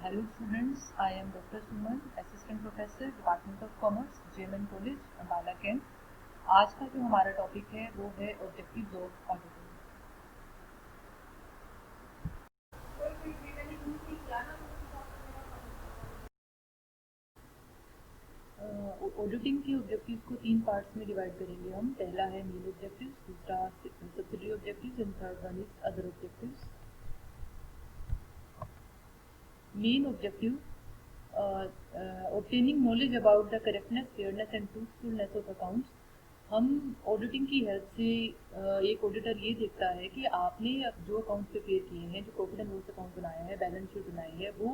Hello students, I am Dr. Suman, Assistant Professor, Department of Commerce, JMN College, Ambala Cantt. आज का जो हमारा topic है वो है ऑब्जेक्टिव्स ऑफ ऑडिटिंग। ऑडिटिंग के ऑब्जेक्टिव्स को तीन पार्ट्स में डिवाइड करेंगे हम। पहला है मेन ऑब्जेक्टिव्स, दूसरा subsidiary objectives and third one is other objectives. Main objective obtaining knowledge about the correctness, fairness and truthfulness of accounts। हम ऑडिटिंग की हेल्प से एक ऑडिटर ये देखता है कि आपने जो अकाउंट्स प्रिपेयर किए हैं, जो प्रॉफिट एंड लॉस अकाउंट बनाया है, बैलेंस शीट बनाई है, वो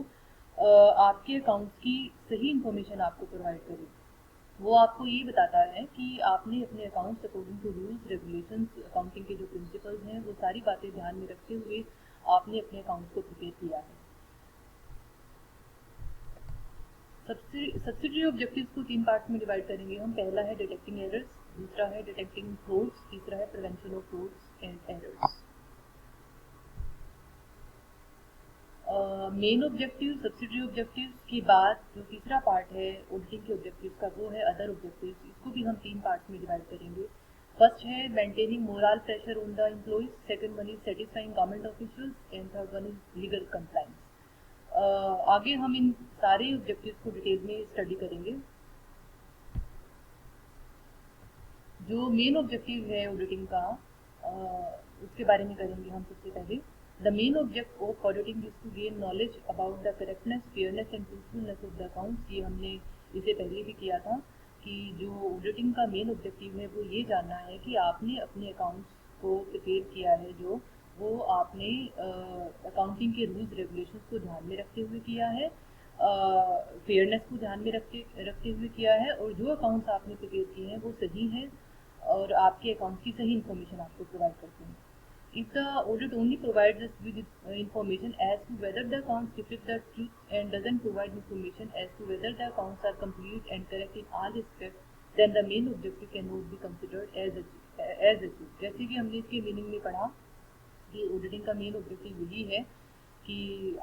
आपके अकाउंट्स की सही इंफॉर्मेशन आपको प्रोवाइड करे। वो आपको ये बताता है कि आपने अपने accounts according to rules regulations, accounting के जो प्रिंसिपल्स हैं, वो सारी बातें ध्यान में रखते हुए आपने अपने अकाउंट्स को प्रिपेयर किया है। सब्सिडरी ऑब्जेक्टिव्स को तीन पार्ट्स में डिवाइड करेंगे हम। पहला है डिटेक्टिंग एरर्स, दूसरा है डिटेक्टिंग फ्रॉड्स, तीसरा है prevention of frauds and errors. Main objective, subsidiary objectives के बाद जो तीसरा पार्ट है ऑडिटिंग के ऑब्जेक्टिव्स का, वो है अदर ऑब्जेक्टिव्स। इसको भी हम तीन पार्ट्स में डिवाइड करेंगे। फर्स्ट है maintaining moral pressure on the employees, second one is satisfying government officials and third one is legal compliance. आगे हम इन सारे ऑब्जेक्टिव्स को डिटेल में स्टडी करेंगे। जो मेन ऑब्जेक्टिव है ऑडिटिंग का, उसके बारे में करेंगे हम सबसे पहले। The main object of auditing is to gain knowledge about the correctness, fairness and truthfulness of the accounts. ये हमने इसे पहले भी किया था कि जो ऑडिटिंग का मेन ऑब्जेक्टिव है वो ये जानना है कि आपने अपने अकाउंट्स को प्रिपेयर किया है, जो वो आपने अकाउंटिंग के रूल्स रेगुलेशंस को ध्यान में रखते हुए किया है, फेयरनेस को ध्यान में रखते हुए किया है, और जो अकाउंट्स आपने प्रिपेयर किए हैं वो सही हैं और आपके अकाउंट की सही इन्फॉर्मेशन आपको प्रोवाइड करते हैं। If the audit only provides us with information as to whether the accounts reflect the truth and doesn't provide information as to whether the accounts are complete and correct in all respects, then the main objective cannot be considered as achieved। जैसे कि हमने इसके meaning में पढ़ा कि auditing का main objective यही है कि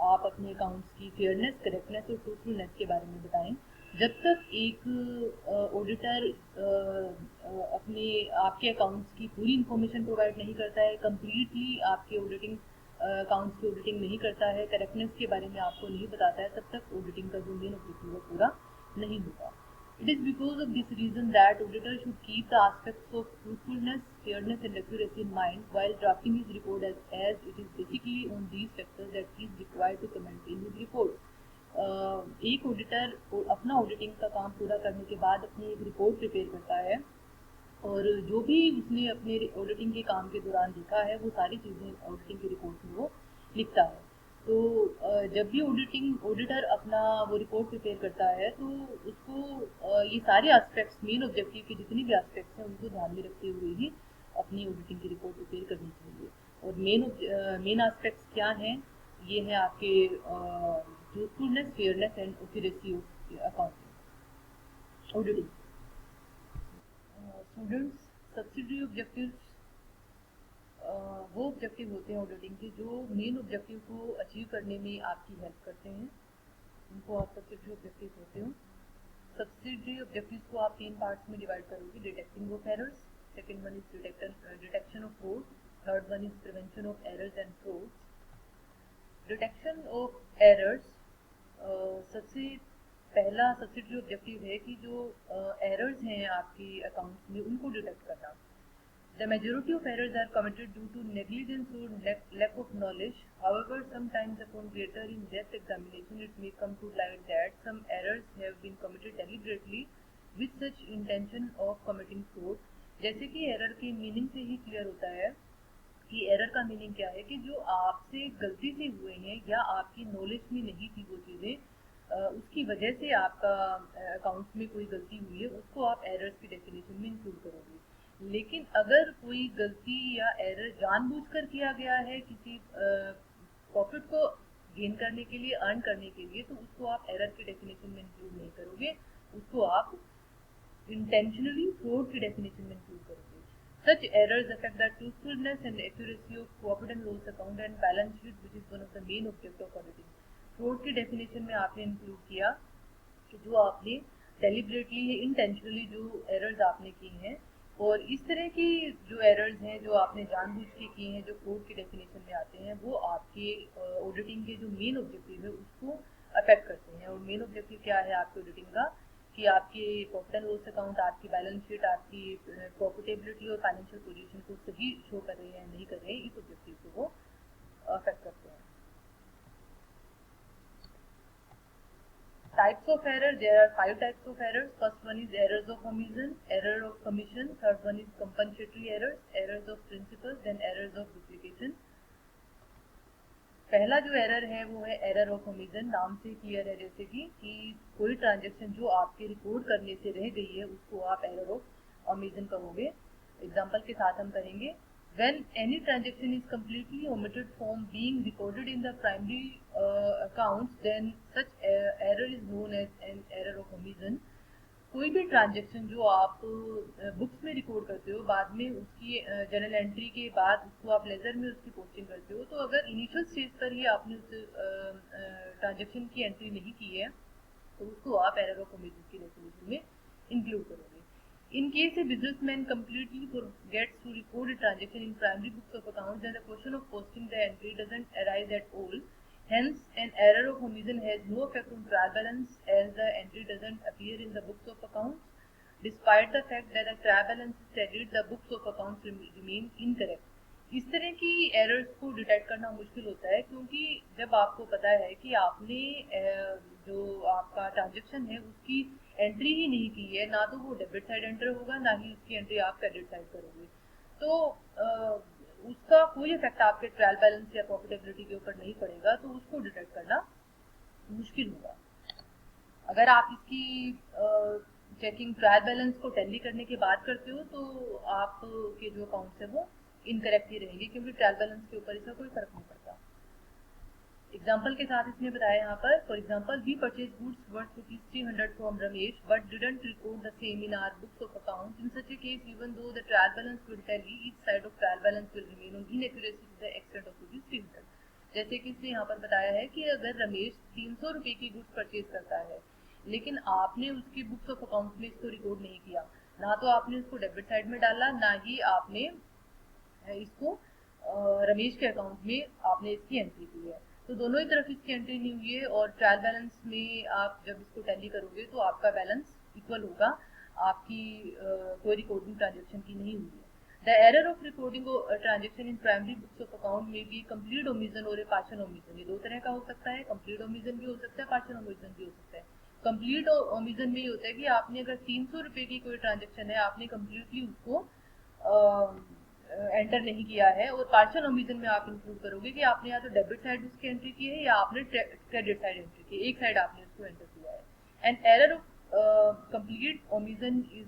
आप अपने अकाउंट्स की फेयरनेस, करेक्टनेस और ट्रूथफुलनेस के बारे में बताएं। जब तक एक ऑडिटर अपने आपके अकाउंट्स की पूरी इंफॉर्मेशन प्रोवाइड नहीं करता है, कम्प्लीटली आपके ऑडिटिंग अकाउंट्स की ऑडिटिंग नहीं करता है, करेक्टनेस के बारे में आपको नहीं बताता है, तब तक ऑडिटिंग का जो मेन ऑब्जेक्टिव है पूरा नहीं होगा। It is because of this reason that auditor should keep the aspects of truthfulness, fairness and accuracy in mind while drafting his report, as it is basically on these factors that he is required to comment in his report। एक auditor अपना auditing का काम पूरा करने के बाद अपनी एक रिपोर्ट प्रिपेयर करता है और जो भी उसने अपने ऑडिटिंग के काम के दौरान देखा है वो सारी चीज़ें ऑडिटिंग की रिपोर्ट में वो लिखता है। तो जब भी ऑडिटर अपना वो रिपोर्ट प्रिपेयर करता है तो उसको ये सारे एस्पेक्ट्स, मेन ऑब्जेक्टिव के जितने भी एस्पेक्ट्स हैं उनको ध्यान में रखते हुए ही अपनी ऑडिटिंग की रिपोर्ट प्रिपेयर करनी चाहिए। और मेन एस्पेक्ट्स क्या हैं? ये है आपके truthfulness, fairness and accuracy of accounting auditing. Students, subsidiary objectives वो ऑब्जेक्टिव होते हैं ऑडिटिंग के जो मेन ऑब्जेक्टिव को अचीव करने में आपकी हेल्प करते हैं, उनको आप सब्सिडरी ऑब्जेक्टिव होते हो। सब्सिडरी ऑब्जेक्टिव्स को आप तीन पार्ट्स में डिवाइड करोगे। Detecting of errors, second one is detection of fraud, third one is prevention of errors and frauds. Detection of errors, सबसे पहला सब्सिडरी ऑब्जेक्टिव है कि जो एरर्स हैं आपके अकाउंट्स में उनको डिटेक्ट करना। The majority of errors are committed due to negligence or lack of knowledge. However, sometimes upon greater in-depth examination, it may come to light that some errors have been committed deliberately with such intention of committing fraud। जैसे कि error के meaning से ही clear होता है कि error का meaning क्या है, कि जो आपसे गलती से हुए हैं या आपकी नॉलेज में नहीं थी वो चीज़ें, उसकी वजह से आपका अकाउंट्स में कोई गलती हुई है, उसको आप एरर्स की डेफिनेशन में इंक्लूड करोगे। लेकिन अगर कोई गलती या एरर जानबूझकर किया गया है किसी प्रॉफिट को गेन करने के लिए, अर्न करने के लिए, तो उसको आप एरर की डेफिनेशन में इंक्लूड नहीं करोगे, उसको आप इंटेंशनली फ्रॉड की डेफिनेशन में इंक्लूड करोगे। Such errors affect the truthfulness and accuracy of profit and loss account and balance sheet, which is one of the main objects of auditing। Fraud की definition में आपने इंक्लूड किया कि जो आपने डेलिबरेटली या इंटेंशनली जो एरर्स आपने की हैं, और इस तरह की जो एरर्स हैं जो आपने जानबूझ के किए हैं जो फ्रॉड की डेफिनेशन में आते हैं, वो आपके ऑडिटिंग के जो मेन ऑब्जेक्टिव है उसको अफेक्ट करते हैं। और मेन ऑब्जेक्टिव क्या है आपके ऑडिटिंग का, कि आपके प्रॉफिट एंड लॉस अकाउंट, आपकी बैलेंस शीट, आपकी प्रॉफिटेबिलिटी और फाइनेंशियल पोजीशन को सही शो कर रहे हैं नहीं कर रहे हैं, इस ऑब्जेक्टिव को वो अफेक्ट करते हैं। Types of error, there are 5 types of errors. First one is errors of omission, error of commission. Third one is compensatory errors, errors of principal, then errors of duplication. पहला जो error है वो है error of omission. नाम से clear है जैसे कि कोई ट्रांजेक्शन जो आपके रिकॉर्ड करने से रह गई है उसको आप एरर ऑफ ओमिशन कहोगे। एग्जांपल के साथ हम करेंगे, when any transaction is completely omitted from being recorded in the primary accounts, then such error is known as an error of omission. कोई भी ट्रांजेक्शन जो आप बुक्स में रिकॉर्ड करते हो, बाद में उसकी जर्नल एंट्री के बाद उसको आप लेजर में उसकी पोस्टिंग करते हो, तो अगर इनिशियल स्टेज पर ही आपने उस ट्रांजेक्शन की एंट्री नहीं की है तो उसको आप एरर ऑफ ओमिशन की डेफिनेशन में इंक्लूड करोगे। In case a businessman completely forgets to record a transaction in primary books of accounts, then the question of posting the entry doesn't arise at all. Hence, an error of omission has no effect on trial balance as the entry doesn't appear in the books of accounts. Despite the fact that the trial balance is studied, the books of accounts remain incorrect. इस तरह की errors को detect करना मुश्किल होता है, क्योंकि जब आपको पता है कि आपने जो आपका ट्रांजेक्शन है उसकी एंट्री ही नहीं की है, ना तो वो डेबिट साइड एंटर होगा ना ही उसकी एंट्री आप क्रेडिट साइड करोगे, तो उसका कोई इफेक्ट आपके ट्रायल बैलेंस या प्रॉफिटेबिलिटी के ऊपर नहीं पड़ेगा, तो उसको डिटेक्ट करना मुश्किल होगा। अगर आप इसकी चेकिंग ट्रायल बैलेंस को टैली करने के बाद करते हो तो आपके जो अकाउंट्स है वो इनकरेक्ट ही रहेंगे, क्योंकि ट्रायल बैलेंस के ऊपर इसका कोई फर्क नहीं पड़ता। एग्जाम्पल के साथ इसने बताया यहाँ पर, for example, we purchase goods worth ₹300 from Ramesh but didn't record the same in our books of account. In such a case, even though the trial balance will tally, each side of trial balance will remain on inaccuracy to the extent of ₹300। जैसे कि इसने यहाँ पर बताया है कि अगर रमेश 300 रुपये की गुड्स परचेज करता है, लेकिन आपने उसकी बुक्स ऑफ अकाउंट में इसको रिकॉर्ड नहीं किया, ना तो आपने उसको डेबिट साइड में डाला, ना ही आपने इसको रमेश के अकाउंट में आपने इसकी एंट्री की है, तो दोनों ही तरफ इसकी एंट्री नहीं हुई है, और ट्रायल बैलेंस में आप जब इसको टैली करोगे तो आपका बैलेंस इक्वल होगा, आपकी कोई रिकॉर्डिंग ट्रांजेक्शन की नहीं हुई है। The error of recording transaction in primary books of account में भी कंप्लीट ओमिशन और पार्शियल ओमिशन, ये दो तरह का हो सकता है। कंप्लीट ओमिशन भी हो सकता है, पार्शियल ओमिशन भी हो सकता है। कंप्लीट ओमिशन में ये होता है कि आपने अगर 300 रुपये की कोई ट्रांजेक्शन है, आपने कम्प्लीटली उसको एंटर नहीं किया है, और पार्शियल ओमिशन में आप इंक्लूड करोगे कि आपने या तो डेबिट साइड उसकी एंट्री की है या आपने क्रेडिट साइड एंट्री की है, एक साइड आपने उसको एंटर किया है। And error of complete omission is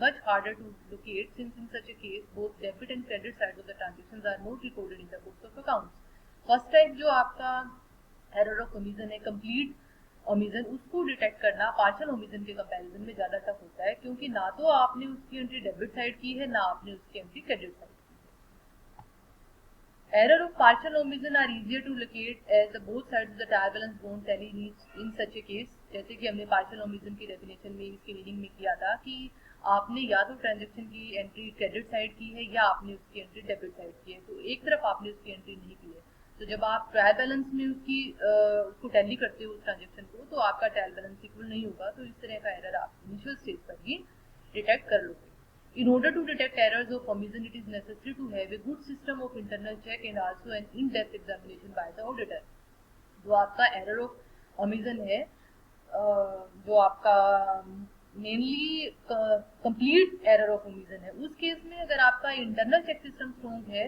much harder to locate, since in such a case both debit and credit sides of the transactions are not recorded in the books of accounts. First type जो आपका error of omission है, complete omission, उसको detect करना partial omission के comparison में ज़्यादा tough होता है, क्योंकि ना तो आपने उसकी एंट्री डेबिट साइड की है, ना आपने उसकी entry credit side. Error of partial omission are easier to locate as the both sides of the trial balance don't tally in such a case. जैसे कि हमने partial omission की डेफिनेशन में इसके मीनिंग में किया था कि आपने या तो ट्रांजेक्शन की एंट्री क्रेडिट साइड की है या आपने उसकी एंट्री डेबिट साइड की है, तो एक तरफ आपने उसकी एंट्री नहीं की है, तो जब आप ट्रायल बैलेंस में उसको टैली करते हो उस ट्रांजेक्शन को, तो आपका ट्रायल बैलेंस इक्वल नहीं होगा, तो इस तरह का एरर आप इनिशियल स्टेज पर ही डिटेक्ट कर लोगे। In order to detect errors of omission, it is necessary to have a good system of internal check and also an in-depth examination by the auditor. जो आपका error of omission है, जो आपका mainly complete error of omission है, उस case में अगर आपका इंटरनल चेक सिस्टम स्ट्रॉन्ग है,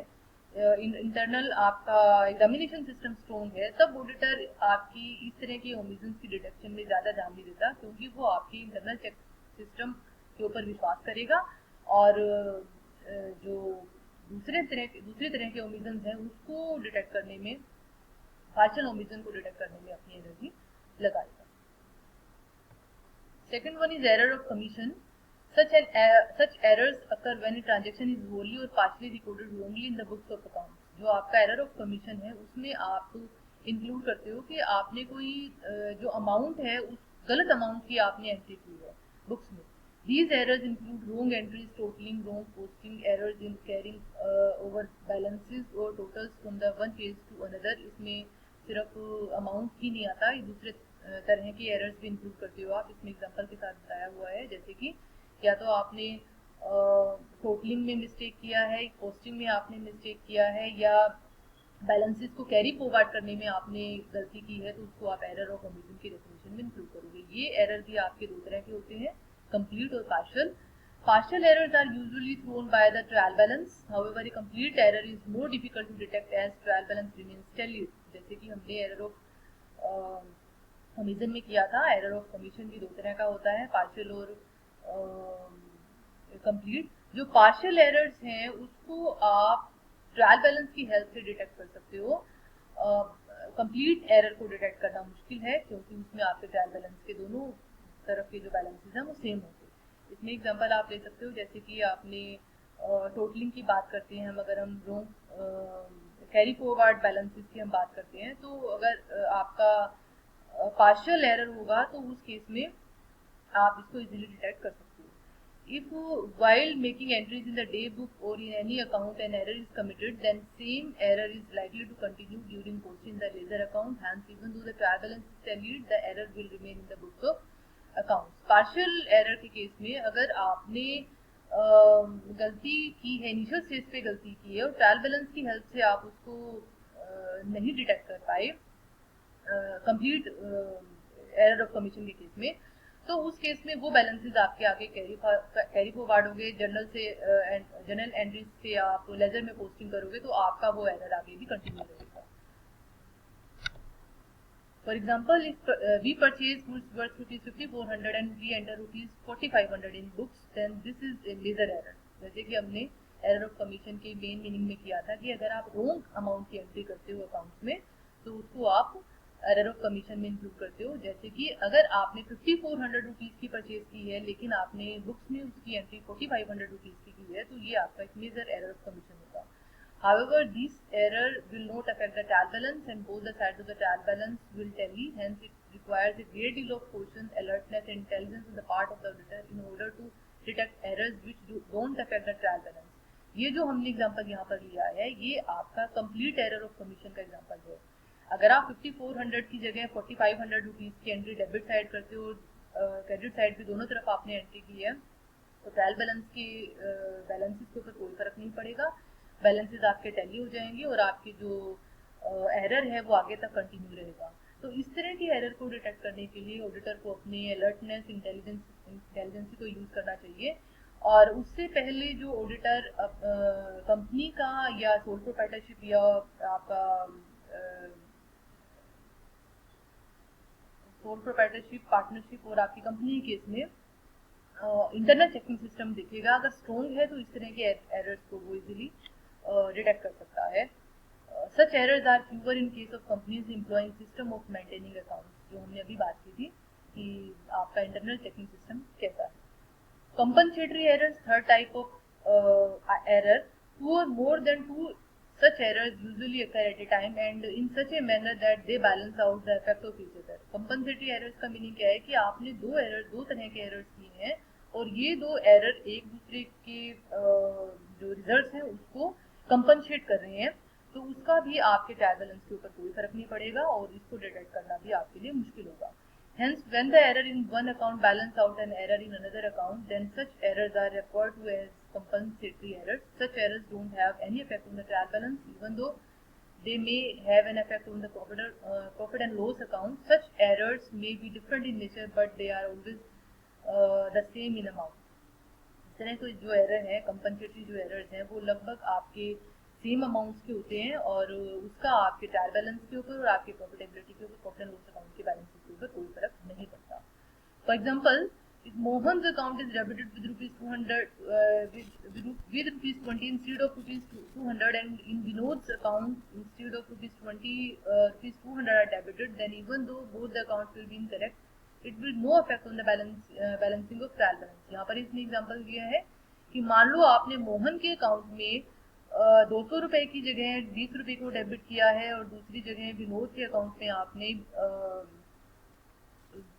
इंटरनल आपका एग्जामिनेशन सिस्टम स्ट्रॉन्ग है, तब ऑडिटर आपकी इस तरह की ओमिशन की डिटेक्शन में ज़्यादा ध्यान नहीं देता, क्योंकि वो आपकी इंटरनल चेक सिस्टम के ऊपर विश्वास करेगा, और जो दूसरी तरह के ओमिशन हैं उसको डिटेक्ट करने में, पार्शियल ओमिशन को डिटेक्ट करने में अपनी एनर्जी लगाएगा। Second one is error of commission. Such errors occur when a transaction is wholly or partially recorded wrongly in the books of accounts. जो आपका error of commission है उसमें आप इंक्लूड करते हो कि आपने कोई जो अमाउंट है उस गलत अमाउंट की आपने एंट्री की है बुक्स में. These errors include wrong entries, totaling, wrong posting, errors in carrying over balances or totals from the one page to another. इसमें सिर्फ अमाउंट ही नहीं आता, ये दूसरे तरह की एरर्स भी इंक्लूड करते हो आप. इसमें एग्जांपल के साथ बताया हुआ है, जैसे कि या तो आपने टोटलिंग में मिस्टेक किया है, पोस्टिंग में आपने मिस्टेक किया है, या बैलेंसेस को कैरी फॉरवर्ड करने में आपने गलती की है, तो उसको आप एरर ऑफ ओमिशन की डेफिनेशन में इंक्लूड करोगे. ये एरर भी आपके दो तरह के होते हैं, कंप्लीट और partial. Partial errors are usually thrown by the trial balance. However, a complete error is more difficult to detect as trial balance remains tally. जैसे कि हमने एरर ऑफ कमीशन में किया था. एरर ऑफ कमीशन भी दो तरह का होता है, पार्शियल और कंप्लीट. जो पार्शियल एरर्स हैं उसको आप ट्रायल बैलेंस की हेल्प से डिटेक्ट कर सकते हो. कंप्लीट एरर को डिटेक्ट करना मुश्किल है, क्योंकि उसमें आपके ट्रायल बैलेंस के दोनों तरफ के जो बैलेंसेस हैं वो सेम होते हैं. इसमें एग्जांपल आप ले सकते हो, जैसे कि आपने टोटलिंग की बात करते हैं हम, अगर हम रॉन्ग कैरी फॉरवर्ड बैलेंसेस की हम बात करते हैं, तो अगर आपका पार्शियल एरर होगा तो उस केस में आप इसको इजीली डिटेक्ट कर सकते हो. If while making entries in the day book or in any account an error is committed, then same error is likely to continue during posting the ledger account. Hence, even though the trial balance is tallied, the error will remain in the books of accounts. Partial error के case में अगर आपने गलती की है, initial stage पे गलती की है और ट्रायल बैलेंस की हेल्प से आप उसको नहीं डिटेक्ट कर पाए कंप्लीट एरर ऑफ कमीशन के केस में, तो उस केस में वो बैलेंसेस आपके आगे कैरी फॉरवर्ड होंगे. जनरल एंट्रीज से आप लेजर में पोस्टिंग करोगे तो आपका वो एरर आगे भी कंटिन्यू रहेगा. For example, if we purchase goods worth ₹5400 and we enter ₹4500 in books, then this is a ledger error. जैसे कि हमने एरर ऑफ कमीशन के मेन मीनिंग में किया था कि अगर आप रॉन्ग अमाउंट की एंट्री करते हो अकाउंट्स में, तो उसको आप एरर ऑफ कमीशन में इंक्लूड करते हो. जैसे कि अगर आपने ₹5400 की परचेज की है, लेकिन आपने बुक्स में उसकी एंट्री ₹4500 की है, तो ये आपका एक मेजर एरर ऑफ कमीशन होगा. However, this error will not affect the trial balance and both the sides of the trial balance will tally. Hence, it requires a great deal of caution, alertness, and intelligence on the part of the auditor in order to detect errors which don't affect the trial balance. ये जो हमने example यहाँ पर लिया है, ये आपका complete error of commission का एग्जांपल है. अगर आप 5400 की जगह 4500 रुपीज़ की एंट्री डेबिट साइड करते हो, क्रेडिट साइड भी दोनों तरफ आपने एंट्री की है, तो ट्रायल बैलेंस के बैलेंसेस के ऊपर कोई फर्क नहीं पड़ेगा. बैलेंसेस आपके टैली हो जाएंगे और आपकी जो एरर है वो आगे तक कंटिन्यू रहेगा. तो इस तरह की एरर को डिटेक्ट करने के लिए ऑडिटर को अपने अलर्टनेस, इंटेलिजेंस को यूज़ करना चाहिए. और उससे पहले जो ऑडिटर कंपनी का या सोल प्रोप्राइटरशिप या आपका सोल प्रोप्राइटरशिप, पार्टनरशिप और आपकी कंपनी के केस में इंटरनल चेकिंग सिस्टम देखेगा. अगर स्ट्रॉन्ग है तो इस तरह के एरर्स को वो इजीली डिटेक्ट कर सकता है. Such errors are fewer in case of companies employing system of maintaining accounts, जो हमने अभी बात की थी कि आपका इंटरनल चेकिंग सिस्टम कैसा है. Compensatory errors, third type of error. Two और more than two such errors usually occur at a time and in such a manner that they balance out the effect of each other. compensatory errors का meaning क्या है कि आपने दो तरह के errors किए हैं और ये दो एरर एक दूसरे के जो रिजल्ट्स हैं उसको कंपनसेट कर रहे हैं, तो उसका भी आपके ट्रायल बैलेंस के ऊपर कोई फर्क नहीं पड़ेगा और इसको डिटेक्ट करना भी आपके लिए मुश्किल होगा. Hence, when the error in one account balance out an error in another account, then such errors are referred to as compensatory errors. Such errors don't have any effect on the trial balance, even though they may have an effect on the profit and loss account. Such errors may be different in nature, but they are always the same in amount. इस तरह के जो error है, compensatory जो errors हैं, वो लगभग आपके सेम अमाउंट्स के होते हैं और उसका आपके ट्रायल बैलेंस के ऊपर और आपके प्रॉफिटेबिलिटी के ऊपर, प्रॉफिट एंड लॉस अकाउंट के बैलेंस के ऊपर कोई फर्क नहीं पड़ता. For example, if Mohan's account is debited with ₹200 with ₹20 instead of ₹200 and in Vinod's account instead of ₹20 ₹200 are debited, then even though both the accounts will be incorrect, it will no effect on the balancing of trial balance. यहाँ पर इसने example दिया है कि मान लो आपने मोहन के account में 200 रुपए की जगह 20 रुपए को डेबिट किया है और दूसरी जगह विनोद के अकाउंट में आपने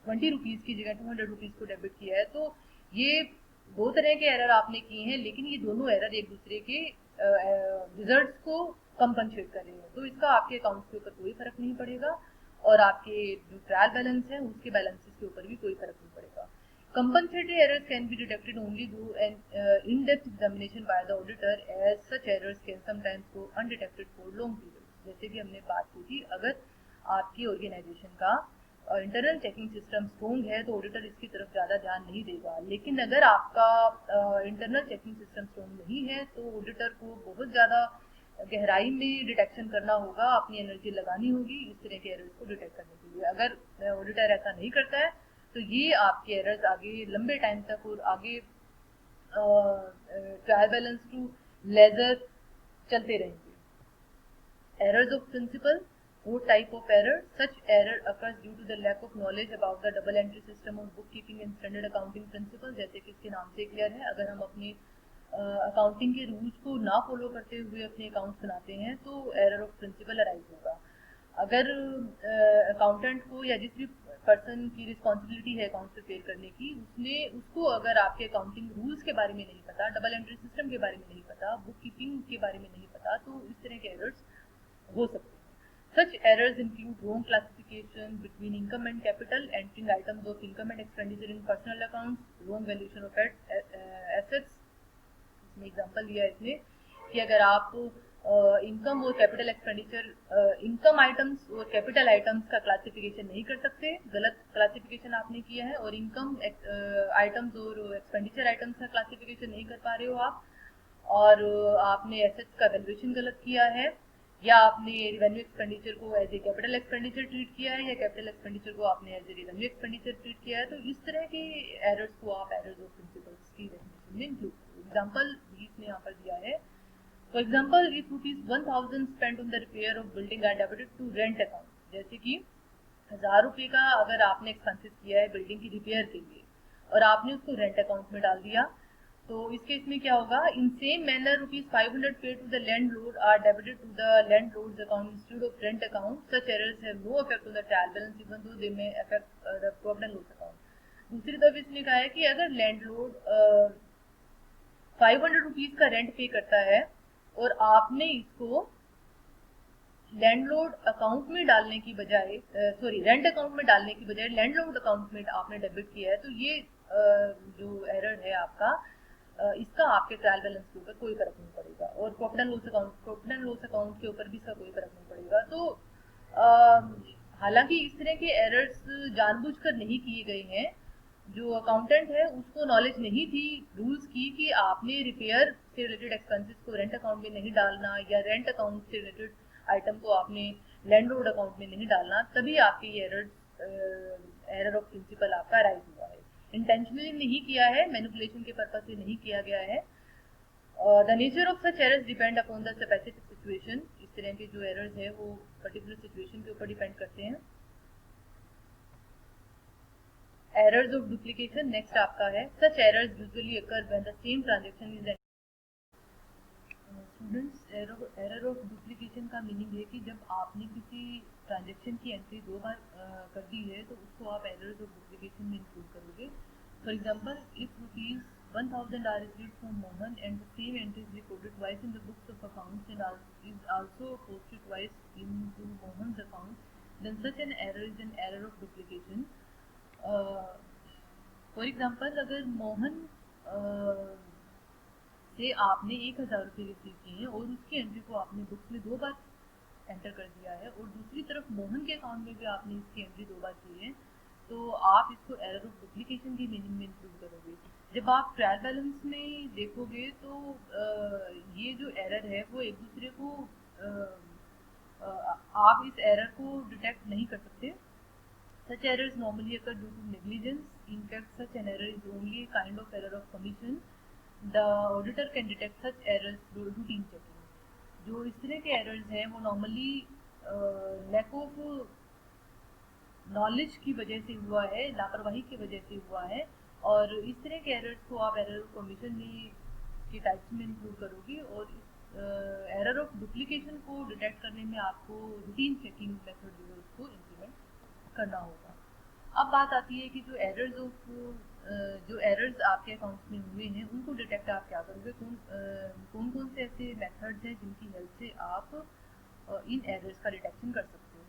20 रुपीज की जगह 200 रुपीज को डेबिट किया है, तो ये दो तरह के एरर आपने किए हैं, लेकिन ये दोनों एरर एक दूसरे के रिजल्ट्स को कंपनसेट कर रहे हैं, तो इसका आपके अकाउंट के ऊपर कोई फर्क नहीं पड़ेगा और आपके जो ट्रायल बैलेंस है उसके बैलेंसेस के ऊपर भी कोई फर्क नहीं पड़ेगा. Compensatory errors can be detected only through an in-depth examination by the auditor, as such errors can sometimes go undetected for long periods. जैसे कि हमने बात की थी, अगर आपकी ऑर्गेनाइजेशन का इंटरनल चेकिंग सिस्टम स्ट्रॉन्ग है तो ऑडिटर इसकी तरफ ज़्यादा ध्यान नहीं देगा, लेकिन अगर आपका इंटरनल चेकिंग सिस्टम स्ट्रॉन्ग नहीं है तो ऑडिटर को बहुत ज़्यादा गहराई में डिटेक्शन करना होगा, अपनी एनर्जी लगानी होगी इस तरह के एरर्स को डिटेक्ट करने के लिए. अगर ऑडिटर ऐसा नहीं करता है तो ये आपके एरर्स आगे लंबे टाइम तक और आगे ट्रायल बैलेंस टू लेजर चलते रहेंगे. Errors of principle, fourth type of error. Such error occurs due to the lack of knowledge about the double entry system of bookkeeping and standard accounting principles. जैसे कि इसके नाम से clear है, अगर हम अपने अकाउंटिंग के रूल्स को ना फॉलो करते हुए अपने अकाउंट्स बनाते हैं तो एरर ऑफ प्रिंसिपल अराइज होगा. अगर अकाउंटेंट को या जिस भी पर्सन की रिस्पॉन्सिबिलिटी है अकाउंट प्रिपेयर करने की, उसको अगर आपके अकाउंटिंग रूल्स के बारे में नहीं पता, डबल एंट्री सिस्टम के बारे में नहीं पता, बुक कीपिंग के बारे में नहीं पता, तो इस तरह के एरर्स हो सकते हैं. Such errors include wrong classification between income and capital, entering items of income and expenditure in personal accounts, wrong valuation of assets. इसमें एग्जांपल दिया है इसने कि अगर आप इनकम और कैपिटल एक्सपेंडिचर, इनकम आइटम्स और कैपिटल आइटम्स का क्लासिफिकेशन नहीं कर सकते, गलत क्लासिफिकेशन आपने किया है, और इनकम आइटम्स और एक्सपेंडिचर आइटम्स का क्लासिफिकेशन नहीं कर पा रहे हो आप, और आपने एसेट्स का वैल्यूएशन गलत किया है, या आपने रेवेन्यू एक्सपेंडिचर को as a capital expenditure treat किया है या कैपिटल एक्सपेंडिचर को आपने as a revenue expenditure treat किया है, तो इस तरह के एरर्स को आप एरर्स ऑफ प्रिंसिपल्स की डेफिनेशन में इंक्लूड करो. एग्जांपल भी इसने यहाँ पर दिया है. For example, if ₹1000 spent on the repair of building are debited to rent account. जैसे कि 1000 रुपये का अगर आपने एक्सपेंसेस किया है बिल्डिंग की रिपेयर के लिए और आपने उसको रेंट अकाउंट में डाल दिया, तो इस केस में क्या होगा? In same manner ₹500 paid to the landlord are debited to the landlord's account instead of rent account. Such errors have no effect on the trial balance even though they may affect the profit and loss account. दूसरी तरफ इसने कहा है कि अगर landlord 500 rupees का rent पे करता है और आपने इसको लैंडलॉर्ड अकाउंट में डालने की बजाय रेंट अकाउंट में डालने की बजाय लैंडलॉर्ड अकाउंट में आपने डेबिट किया है, तो ये जो एरर है आपका, इसका आपके ट्रायल बैलेंस के ऊपर कोई फर्क नहीं पड़ेगा और प्रॉफिट एंड लॉस अकाउंट के ऊपर भी इसका कोई फर्क नहीं पड़ेगा. तो हालांकि इस तरह के एरर्स जानबूझकर नहीं किए गए हैं. जो अकाउंटेंट है उसको नॉलेज नहीं थी रूल्स की कि आपने रिपेयर से रिलेटेड एक्सपेंसेस को रेंट अकाउंट में नहीं डालना या रेंट अकाउंट से रिलेटेड आइटम को आपने लैंडलॉर्ड अकाउंट में नहीं डालना, तभी आपके ये एरर ऑफ प्रिंसिपल आपका राइज हुआ है. इंटेंशनली नहीं किया है, मैनिपुलेशन के पर्पज से नहीं किया गया है. The nature of such errors depend upon the specific situation. इस तरह के जो एरर्स है वो पर्टिकुलर सिचुएशन के ऊपर डिपेंड करते हैं. एरर्स ऑफ डुप्लीकेशन नेक्स्ट आपका है. Such errors usually occur when the same transaction is students. Error of duplication का मीनिंग है कि जब आपने किसी ट्रांजैक्शन की एंट्री 2 बार कर दी है तो उसको आप एरर्स ऑफ डुप्लीकेशन में इंक्लूड करोगे. For example, if ₹1000 are received from Mohan and the same entry is recorded twice in the books of accounts and is also posted twice into Mohan's account, then such an error is an error of duplication. For example, अगर मोहन से आपने 1000 रुपये receive किए हैं और उसकी entry को आपने बुक्स में 2 बार एंटर कर दिया है और दूसरी तरफ मोहन के अकाउंट में भी आपने इसकी एंट्री 2 बार की है, तो आप इसको एरर ऑफ डुप्लीकेशन की मीनिंग में इंक्लूड करोगे. जब आप ट्रायल बैलेंस में देखोगे तो ये जो एरर है वो एक दूसरे को आप इस एरर को डिटेक्ट नहीं कर सकते. Such errors normally occur due to negligence. In fact, such an error is only a kind of error of commission. The auditor can detect such errors through routine checking. जो इस तरह के errors हैं वो normally lack of knowledge की वजह से हुआ है, लापरवाही की वजह से हुआ है, और इस तरह के errors को आप error of commission में के टाइप्स में इंक्लूड करोगे और एरर ऑफ डुप्लीकेशन को डिटेक्ट करने में आपको रूटीन चेकिंग मेथड जो है उसको इम्प्लीमेंट करना होगा। अब बात आती है कि जो एरर्स आपके अकाउंट्स में हुए हैं उनको डिटेक्ट आप क्या करोगे, कौन कौन से ऐसे मेथड्स हैं जिनकी हेल्प से आप इन एरर्स का डिटेक्शन कर सकते हो।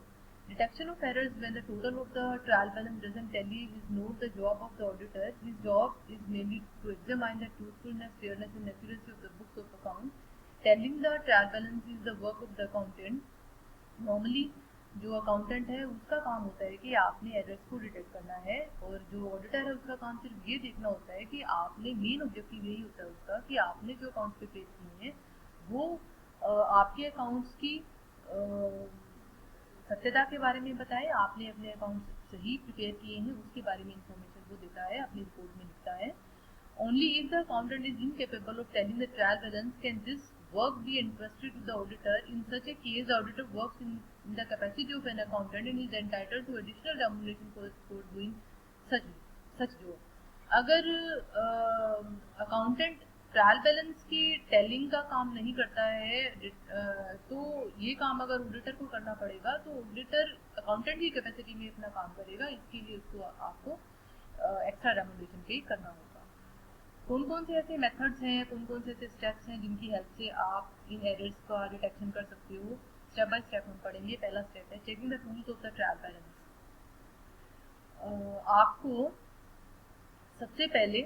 Detection of errors when the total of the trial balance doesn't tally is not the job of the auditor. His job is mainly to examine the truthfulness, fairness and accuracy of the books of account. Telling the trial balance is the work of the accountant. Normally जो accountant है उसका काम होता है कि आपने errors को detect करना है, और जो ऑडिटर है उसका काम सिर्फ ये देखना होता है कि आपने, मेन ऑब्जेक्टिव यही होता है उसका कि आपने जो अकाउंट्स प्रिपेयर किए हैं वो आपके अकाउंट्स की सत्यता के बारे में बताए, आपने अपने अकाउंट सही प्रिपेयर किए हैं उसके बारे में इंफॉर्मेशन वो देता है, अपनी रिपोर्ट में लिखता है। Only if the accountant is incapable of telling the trial balance can this work be entrusted to the auditor. In such a case, the auditor works in the capacity of an accountant and is entitled to additional remuneration for doing such job. अगर accountant trial balance की telling का काम नहीं करता है तो ये काम अगर ऑडिटर को करना पड़ेगा, तो ऑडिटर अकाउंटेंट की कैपेसिटी में अपना काम करेगा, इसके लिए उसको आपको एक्स्ट्रा रेमुनरेशन पे करना होगा। कौन कौन से ऐसे मेथड्स हैं, कौन कौन से ऐसे स्टेप्स हैं जिनकी हेल्प से आप इन एरर्स का डिटेक्शन कर सकते हो, स्टेप बाय स्टेप हम पढ़ेंगे। पहला स्टेप है checking the tools of the trial balance. आपको सबसे पहले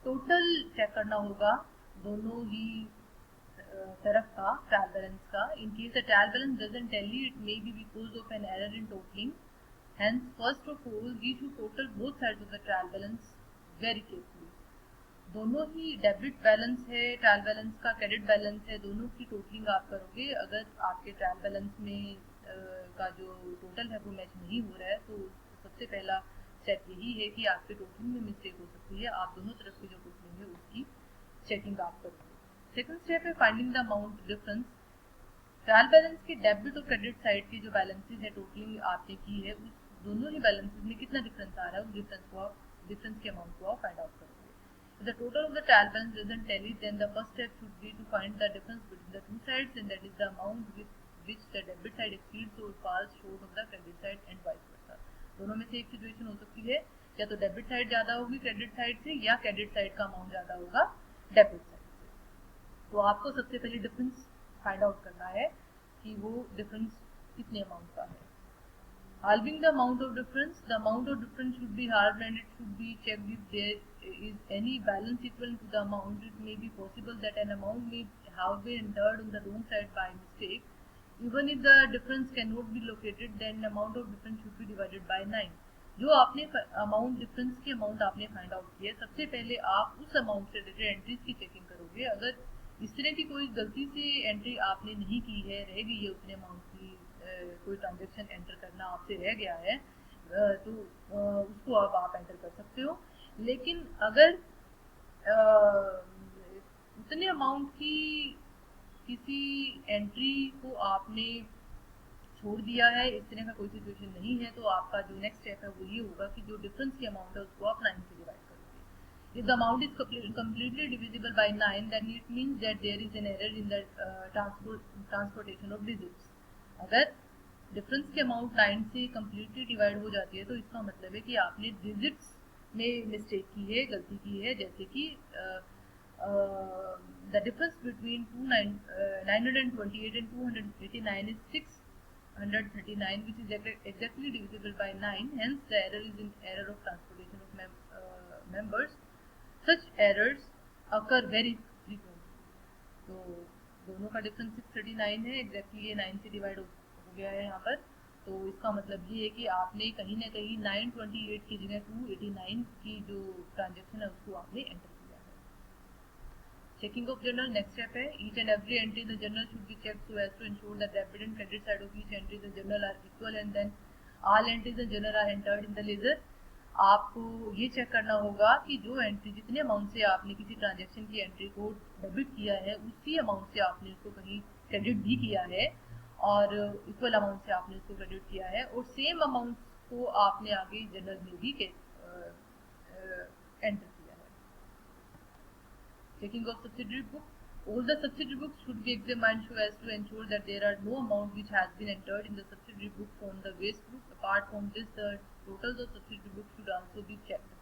टोटल चेक करना होगा दोनों ही तरफ का ट्रायल बैलेंस का। In case the trial balance doesn't tally it may be because of an error in totalling, hence first of all we should total both sides of the trial balance very carefully. दोनों ही debit balance है trial balance का, credit balance है, दोनों की totalling आप करोगे। अगर आपके ट्रायल बैलेंस में का जो टोटल है वो मैच नहीं हो रहा है तो सबसे पहला स्टेप यही है कि आपके टोटलिंग में मिस्टेक हो सकती है, आप दोनों तरफ की जो टोटलिंग है उसकी चेकिंग आप करोगे। सेकंड स्टेप है finding the amount difference. Trial balance के डेबिट और क्रेडिट साइड की जो बैलेंसेज है टोटलिंग आपने की है उस दोनों ही बैलेंसेज में कितना डिफरेंस आ रहा है, उस डिफरेंस के अमाउंट को आप फाइंड आउट करोगे। If the total of the trial balance doesn't tally, then the first step should be to find the difference between the two sides, and that is the amount with which the debit side exceeds or falls short of the credit side and vice versa. दोनों में से एक situation हो सकती है, या तो debit side ज़्यादा होगी क्रेडिट साइड से, या क्रेडिट साइड का अमाउंट ज़्यादा होगा डेबिट साइड से। तो आपको सबसे पहले डिफरेंस फाइंड आउट करना है कि वो डिफरेंस कितने अमाउंट का है। Halving the amount of difference should be halved and it should be checked if there is any balance equal to the amount. It may be possible that an amount may have been entered on the wrong side by mistake. Even if the difference cannot be located, then the amount of difference should be divided by 9. जो आपने amount difference की amount आपने find out की है, सबसे पहले आप उस अमाउंट से रिलेटेड एंट्रीज की चेकिंग करोगे। अगर इस तरह की कोई गलती से एंट्री आपने नहीं की है, रह गई है उतने अमाउंट की, कोई ट्रांजेक्शन एंटर करना आपसे रह गया है तो उसको अब आप एंटर कर सकते हो। लेकिन अगर उतने अमाउंट की किसी एंट्री को आपने छोड़ दिया है, इस तरह का कोई सिचुएशन नहीं है, तो आपका जो नेक्स्ट स्टेप है वो ये होगा कि जो डिफरेंस की अमाउंट है उसको आप 9 से डिवाइड करोगे। If the amount is completely divisible by 9, then it means that there is an error in the transportation of digits. अगर डिफरेंस की अमाउंट 9 से कम्प्लीटली डिवाइड हो जाती है तो इसका मतलब है कि आपने डिजिट्स में मिस्टेक की है, गलती की है, जैसे कि the difference between 928 and 289 is 639, which is exactly divisible by 9. Hence, the error is in error of transportation of members. Such errors occur very frequently. तो दोनों का डिफरेंस 639 है, एग्जैक्टली ये 9 से डिवाइड हो गया है यहाँ पर। तो इसका मतलब ये है कि आपने कहीं ना कहीं 928 की जगह 289 की जो ट्रांजेक्शन है उसको आपने एंटर किया है। Checking of journal next step है। Each and every entry the journal should be checked so as to ensure that debit and credit side of each entry the journal are equal and then all entries in journal are entered in the ledger. आपको ये check करना होगा कि जो entry, जितने amount से आपने किसी ट्रांजेक्शन की एंट्री को डेबिट किया है उसी अमाउंट से आपने उसको कहीं क्रेडिट भी किया है और इक्वल अमाउंट से आपने उसको क्रेडिट किया है, और सेम अमाउंट को आपने आगे जर्नल में भी एंटर किया है। Checking of subsidiary book. All the subsidiary books should be examined so as to ensure that there are no amount which has been entered in the subsidiary book from the waste book. Apart from this, the totals of subsidiary books should also be checked.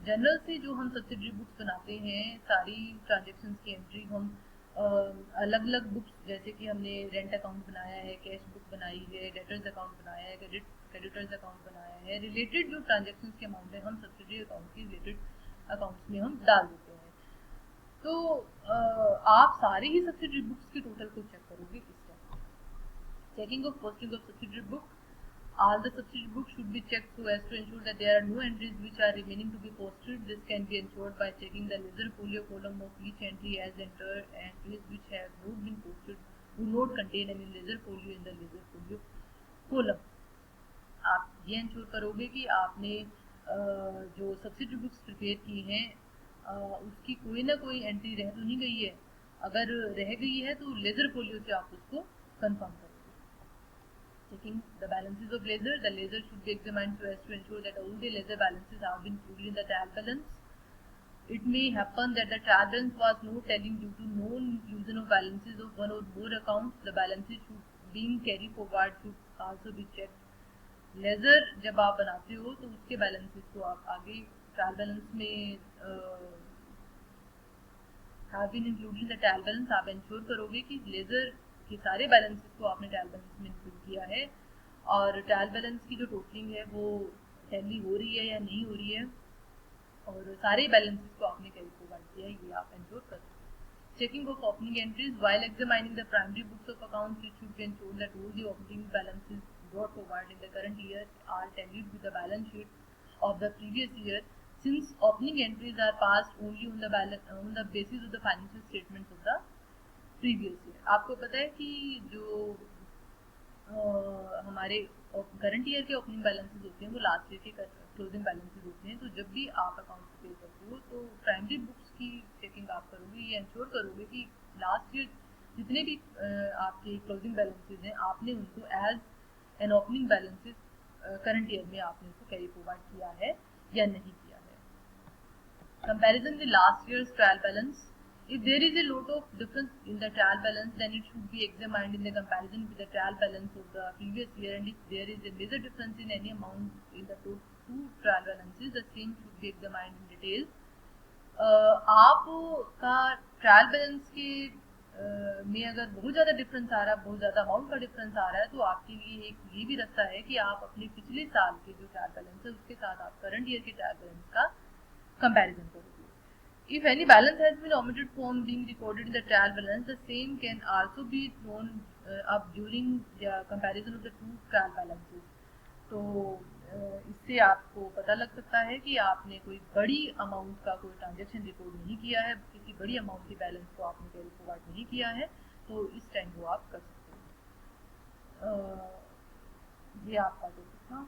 General से जो हम subsidiary books बनाते हैं, सारी transactions की entry हम अलग अलग बुक्स, जैसे कि हमने रेंट अकाउंट बनाया है, कैश बुक बनाई है, डेटर्स अकाउंट बनाया है, क्रेडिटर्स अकाउंट बनाया है, रिलेटेड जो ट्रांजेक्शन्स के अमाउंट है हम सब्सिडरी अकाउंट की रिलेटेड अकाउंट्स में हम डाल देते हैं। तो आप सारे ही सब्सिडरी बुक्स के टोटल को चेक करोगे इस time. Checking of posting of subsidiary book, all the subsidiary books should be checked so as to ensure that there are no entries which are remaining to be posted. This can be ensured by checking the ledger folio column of each entry as entered, and entries which have not been posted do not contain any ledger folio in the ledger folio column. आप ये ensure करोगे कि आपने जो subsidiary books prepare की हैं उसकी कोई ना कोई एंट्री रह तो नहीं गई है। अगर रह गई है तो लेजर फोलियो से आप उसको कंफर्म करोगे। Checking the balances of ledger, the ledger should be examined so as to ensure that all the ledger balances have been included in the trial balance. It may happen that the trial balance was not telling due to non-inclusion of balances of one or more accounts. The balances should being carried forward should also be checked. Ledger जब आप बनाते हो तो उसके balances को आप आगे trial balance में have been included in the trial balance, आप इंश्योर करोगे कि लेजर के सारे बैलेंसेस को आपने ट्रायल बैलेंस में इंक्लूड किया है और ट्रायल बैलेंस की जो टोटलिंग है वो टैली हो रही है या नहीं हो रही है और सारे बैलेंसेस को आपने कैरी फॉरवर्ड किया है, ये आप इंश्योर कर सकते हैं। Checking of opening entries, while examining the primary books of accounts it should be ensure that all the opening balances brought forward in the current year are tallied with the balance sheet of the previous year, since opening entries are passed only on the basis of the financial statements of the previous year. आपको पता है कि जो हमारे current year के opening balances होते हैं वो लास्ट ईयर के क्लोजिंग बैलेंसेस होते हैं। तो जब भी आप अकाउंट पे करते हो तो प्राइमरी बुक्स की चेकिंग आप करोगे, ये इंश्योर करोगे कि लास्ट ईयर जितने भी आपके क्लोजिंग बैलेंसेस हैं आपने उनको as an opening balances current year में आपने उसको कैरी फॉरवर्ड किया है या नहीं किया है। Comparison with last years trial balance, if there is a lot of difference in the trial balance then it should be examined in the comparison with the trial balance of the previous year, and if there is a major difference in any amount in the two trial balances the same should be examined in detail. आपका trial balance के में अगर बहुत ज़्यादा difference आ रहा है, बहुत ज़्यादा अमाउंट का डिफरेंस आ रहा है तो आपके लिए एक ये भी रास्ता है कि आप अपने पिछले साल के जो ट्रायल बैलेंस है उसके साथ आप करंट ईयर के ट्रायल बैलेंस का कंपैरिजन करोगे। If any balance has been omitted from being recorded in the trial balance, the same can also be thrown up during the comparison of the two trial balances. तो इससे आपको पता लग सकता है कि आपने कोई बड़ी अमाउंट का कोई ट्रांजेक्शन रिकॉर्ड नहीं किया है, किसी बड़ी अमाउंट की बैलेंस को आपने कैरी फॉरवर्ड नहीं किया है, तो इस टाइम वो आप कर सकते हैं। ये आपका टॉपिक था।